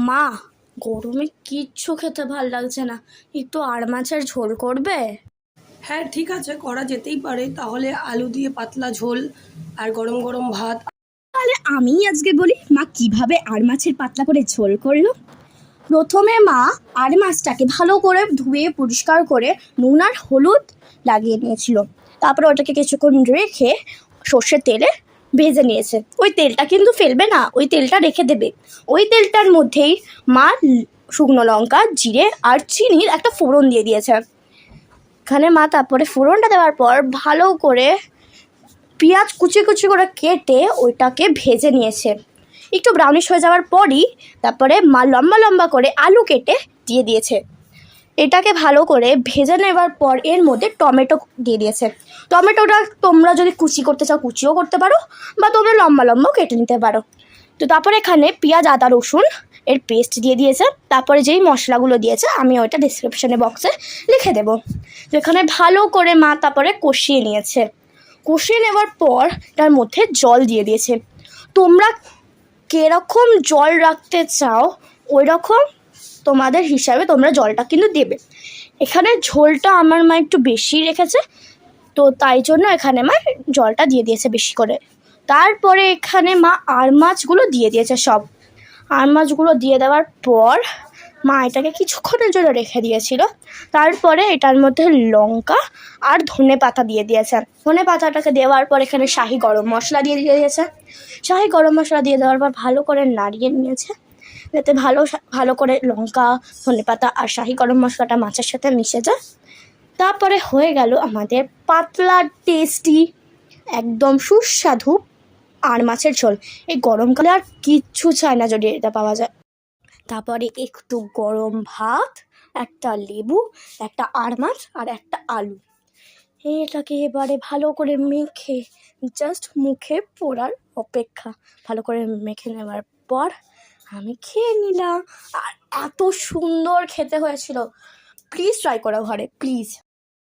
মা, গরমে কিচ্ছু খেতে ভাল লাগছে না, একটু আর মাছের ঝোল করবে? হ্যাঁ ঠিক আছে, করা যেতেই পারে। তাহলে আলু দিয়ে পাতলা ঝোল আর গরম গরম ভাত। তাহলে আমি আজকে বলি মা কিভাবে আর মাছের পাতলা করে ঝোল করলো। প্রথমে মা আর মাছটাকে ভালো করে ধুয়ে পরিষ্কার করে নুন আর হলুদ লাগিয়ে নিয়েছিল। তারপরে ওটাকে কিছুক্ষণ রেখে সর্ষের তেলে ভেজে নিয়েছে। ওই তেলটা কিন্তু ফেলবে না, ওই তেলটা রেখে দেবে। ওই তেলটার মধ্যেই মা শুকনো লঙ্কা, জিরে আর চিনির একটা ফোড়ন দিয়ে দিয়েছে। এখানে মা তারপরে ফোড়নটা দেওয়ার পর ভালো করে পেঁয়াজ কুচি কুচি করে কেটে ওইটাকে ভেজে নিয়েছে। একটু ব্রাউনিশ হয়ে যাওয়ার পরই তারপরে মা লম্বা লম্বা করে আলু কেটে দিয়ে দিয়েছে। এটাকে ভালো করে ভেজে নেবার পর এর মধ্যে টমেটো দিয়ে দিয়েছে। টমেটোটা তোমরা যদি কুচি করতে চাও কুচিও করতে পারো, বা তোমরা লম্বা লম্বাও কেটে নিতে পারো। তো তারপরে এখানে পেঁয়াজ, আদা, রসুন এর পেস্ট দিয়ে দিয়েছে। তারপরে যেই মশলাগুলো দিয়েছে আমি ওইটা ডিসক্রিপশনে বক্সে লিখে দেবো। তো এখানে ভালো করে মা তারপরে কষিয়ে নিয়েছে। কষিয়ে নেওয়ার পর তার মধ্যে জল দিয়ে দিয়েছে। তোমরা কীরকম জল রাখতে চাও ওই রকম তোমাদের হিসাবে তোমরা জলটা কিন্তু দেবে। এখানে ঝোলটা আমার মা একটু বেশি রেখেছে, তো তাই জন্য এখানে মা জলটা দিয়ে দিয়েছে বেশি করে। তারপরে এখানে মা আর মাছগুলো দিয়ে দিয়েছে। সব আর মাছগুলো দিয়ে দেওয়ার পর মা এটাকে কিছুক্ষণের জন্য রেখে দিয়েছিল। তারপরে এটার মধ্যে লঙ্কা আর ধনে পাতা দিয়ে দিয়েছে। ধনে পাতাটাকে দেওয়ার পর এখানে শাহি গরম মশলা দিয়ে দিয়েছে। শাহি গরম মশলা দিয়ে দেওয়ার পর ভালো করে নাড়িয়ে নিয়েছে, যাতে ভালো করে লঙ্কা, ধনে পাতা আর শাহি গরম মশলাটা মাছের সাথে মিশে যায়। তারপরে হয়ে গেল আমাদের পাতলা টেস্টি একদম সুস্বাদু আর মাছের ঝোল। এই গরমকালে আর কিচ্ছু চায় না যদি এটা পাওয়া যায়। তারপরে একটু গরম ভাত, একটা লেবু, একটা আর মাছ আর একটা আলু, এটাকে এবারে ভালো করে মেখে জাস্ট মুখে পড়ার অপেক্ষা। ভালো করে মেখে নেওয়ার পর আমি খেয়ে নিলাম। আর এত সুন্দর খেতে হয়েছিল। প্লিজ ট্রাই করো ঘরে, প্লিজ।